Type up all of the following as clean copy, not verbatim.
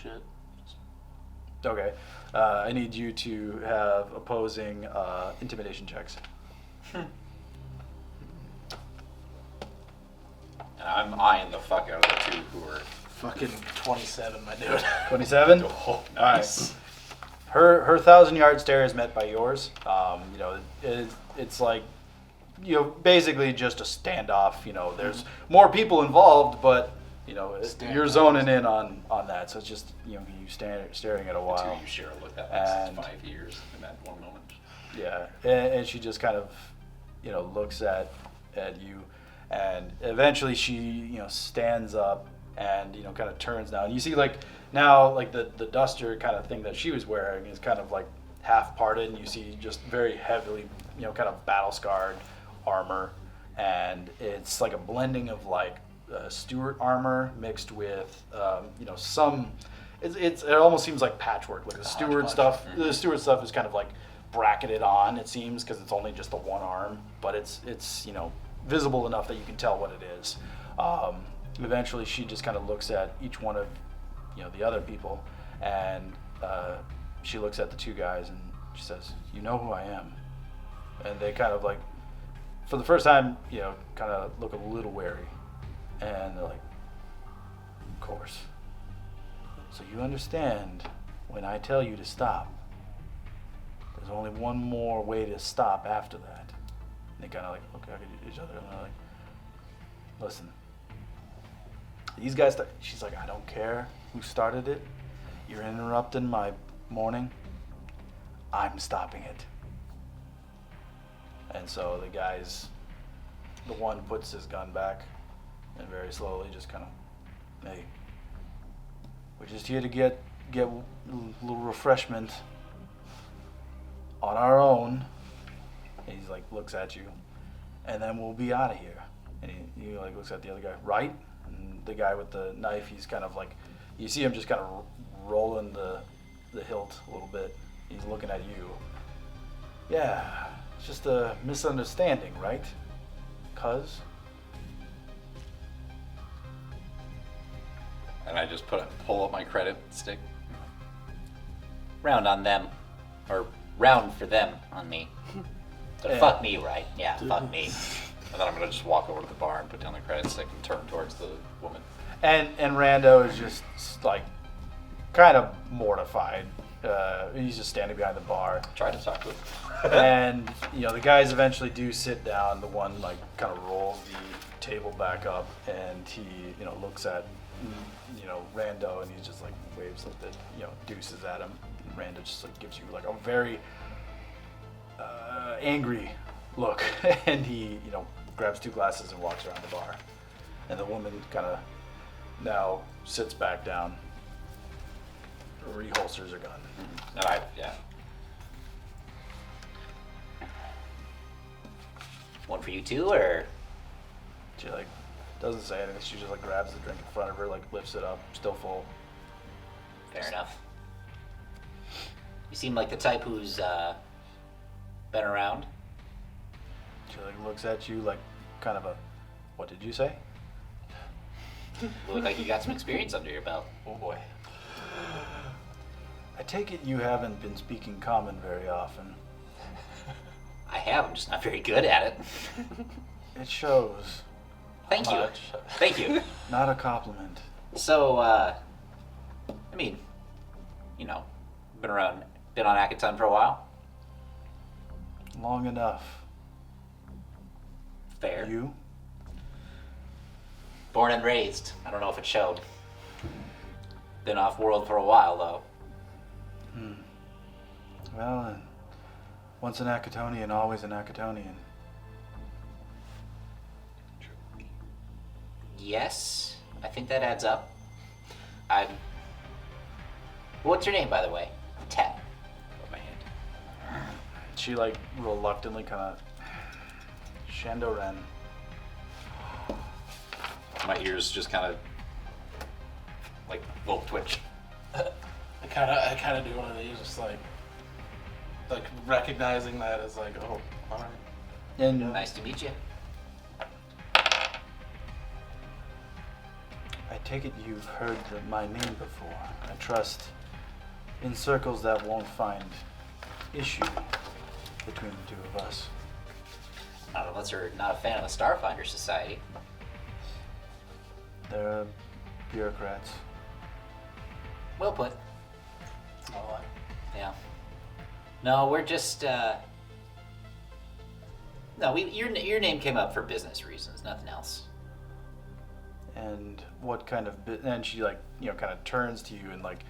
shit. Okay. I need you to have opposing intimidation checks. And I'm eyeing the fuck out of the two who are... Fucking 27, my dude. 27? Oh, Nice. Her 1,000-yard stare is met by yours. It's like, basically just a standoff. There's more people involved, but you're zoning in on that. So it's just you staring at a while. The two of you share a look that lasts 5 years in that one moment. Yeah, and she just kind of looks at you, and eventually she stands up and kind of turns now, and you see now the duster kind of thing that she was wearing is kind of like half parted, and you see just very heavily kind of battle scarred armor, and it's like a blending of Stewart armor mixed with some it almost seems like patchwork, like the Stewart stuff. The Stewart stuff is kind of like bracketed on, it seems, because it's only just the one arm, but it's visible enough that you can tell what it is. Eventually she just kind of looks at each one of the other people, and she looks at the two guys and she says, "You know who I am?" And they kind of for the first time kind of look a little wary, and they're like, "Of course. So you understand when I tell you to stop, there's only one more way to stop after that." And they kind of look at each other, and they're like, "Listen, these guys," she's like, "I don't care who started it. You're interrupting my morning. I'm stopping it." And so the one puts his gun back and very slowly just kind of, "Hey, we're just here to get a little refreshment on our own." And he's looks at you, "And then we'll be out of here." And he looks at the other guy, "Right?" And the guy with the knife, he's kind of you see him just kind of rolling the hilt a little bit. He's looking at you. "Yeah, it's just a misunderstanding, right? Cuz?" And I just pull up my credit stick. Round on them. Or round for them on me. So Yeah. fuck me, right? Yeah, fuck me. And then I'm going to just walk over to the bar and put down the credit stick and turn towards the woman. And Rando is just kind of mortified. He's just standing behind the bar. Try to talk to him. And the guys eventually do sit down. The one kind of rolls the table back up, and he looks at Rando, and he just waves deuces at him. And Rando just gives you a very angry look, and he grabs two glasses and walks around the bar. And the woman kind of now sits back down, reholsters her gun. And yeah. One for you too, or? She doesn't say anything. She just grabs the drink in front of her, lifts it up, still full. Fair enough. You seem like the type who's been around. She looks at you kind of a, "What did you say?" You look like you got some experience under your belt. Oh boy. "I take it you haven't been speaking common very often." I have, I'm just not very good at it. "It shows." Thank you. Thank you. Not a compliment. So, been on Akaton for a while. Long enough. Fair. You? Born and raised. I don't know if it showed. Been off world for a while, though. Well, once an Akatonian, always an Akatonian. Yes, I think that adds up. What's your name, by the way? Tap. Hold my hand. She reluctantly kind of, "Shandoren." My ears just kind of little twitch. I kind of do one of these, just recognizing that as oh, all right. And Nice to meet you. I take it you've heard my name before. I trust in circles that won't find issue between the two of us. Not unless you're not a fan of the Starfinder Society. They're bureaucrats. Well put. Oh, Yeah. No, we're just. No, your name came up for business reasons, nothing else. And what kind of and she like kind of turns to you and like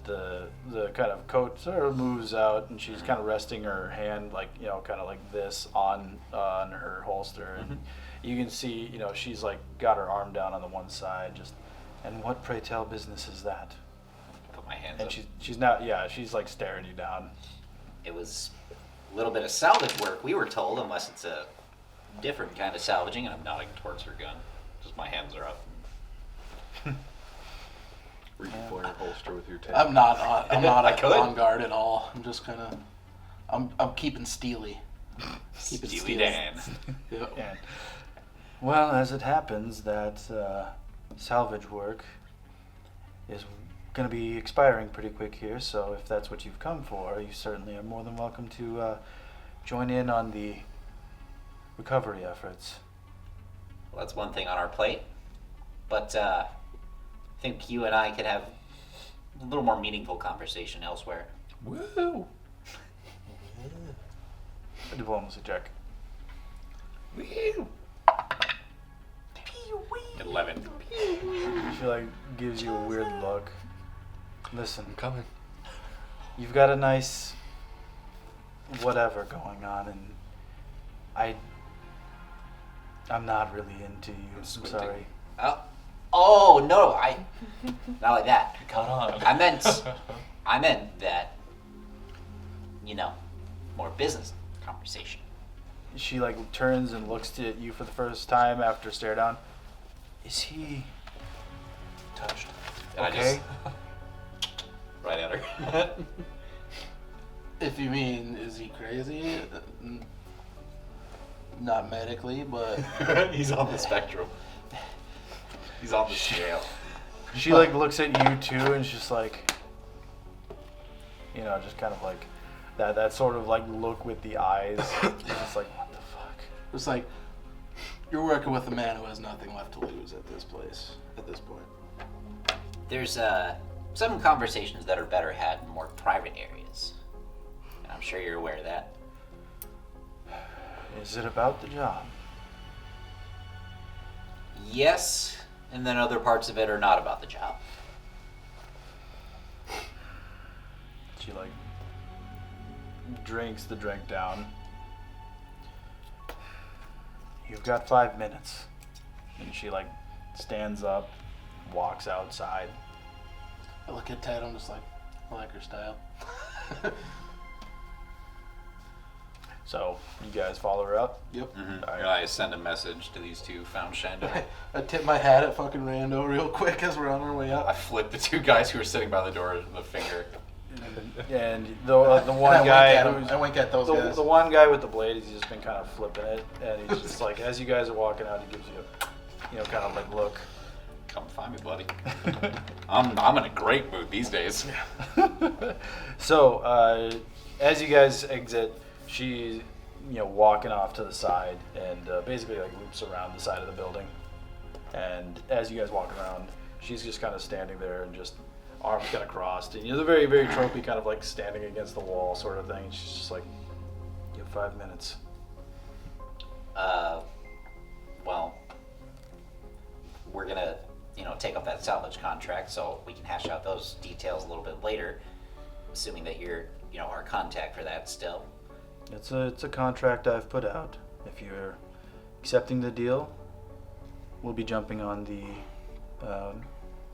the kind of coat sort of moves out and she's kind of resting her hand like kind of like this on her holster and you can see she's like got her arm down on the one side just. And what, pray tell, business is that? Put my hands And up. she's now she's like staring you down. It was a little bit of salvage work, we were told, unless it's a different kind of salvaging, and I'm nodding towards her gun. Just my hands are up. Were you pulling your holster with your tail? I'm not I could. on guard at all. I'm just kind of, I'm keeping steely. Keep it Steely Dan. Yep. And, well, as it happens, that salvage work is going to be expiring pretty quick here, so if that's what you've come for, you certainly are more than welcome to join in on the recovery efforts. Well, that's one thing on our plate, but I think you and I could have a little more meaningful conversation elsewhere. Woo! A diplomacy check. Woo! 11. She like gives you a weird look. Listen, I'm coming. you've got a nice whatever going on, and I'm not really into you. I'm squinting. sorry. Oh no, not like that. Caught on. I meant that, more business conversation. She like turns and looks at you for the first time after stare down. Is he Touched. And okay? I just right at her. If you mean, is he crazy? Not medically, but He's on the spectrum. He's on the scale. She like looks at you too, and she's just like, just kind of like that sort of like look with the eyes. It's like, what the fuck? it's like you're working with a man who has nothing left to lose at this place, at this point. There's some conversations that are better had in more private areas, and I'm sure you're aware of that. Is it about the job? Yes, and then other parts of it are not about the job. She like drinks the drink down. You've got 5 minutes. And she like stands up, walks outside. I look at Ted, I'm just like, I like her style. So you guys follow her up. Yep. Alright. I send a message to these two found Shanda. I tip my hat at fucking Rando real quick as we're on our way I up. flip the two guys who are sitting by the door the finger. And the one And guy I who's wink at those guys. the one guy with the blade, he's just been kind of flipping it, and he's just like, as you guys are walking out, he gives you a kind of like look. Come find me, buddy. I'm in a great mood these days. So as you guys exit, she's walking off to the side and basically like loops around the side of the building. And as you guys walk around, she's just kind of standing there and just arms kind of crossed, and the very, very tropey kind of like standing against the wall sort of thing. She's just like, you have 5 minutes. Well, we're gonna, take up that salvage contract, so we can hash out those details a little bit later, assuming that you're, our contact for that still. It's a contract I've put out. If you're accepting the deal, we'll be jumping on the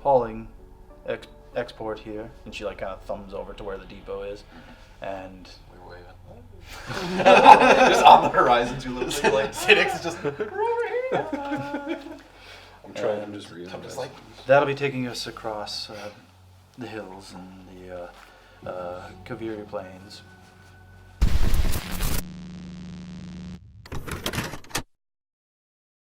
hauling export here. And she like kind of thumbs over to where the depot is, and We're waving. Just on the horizon, two little things like Cynics is just. I'm trying. I'm just reading. I'm just like, that'll be taking us across the hills and the Kaviri Plains.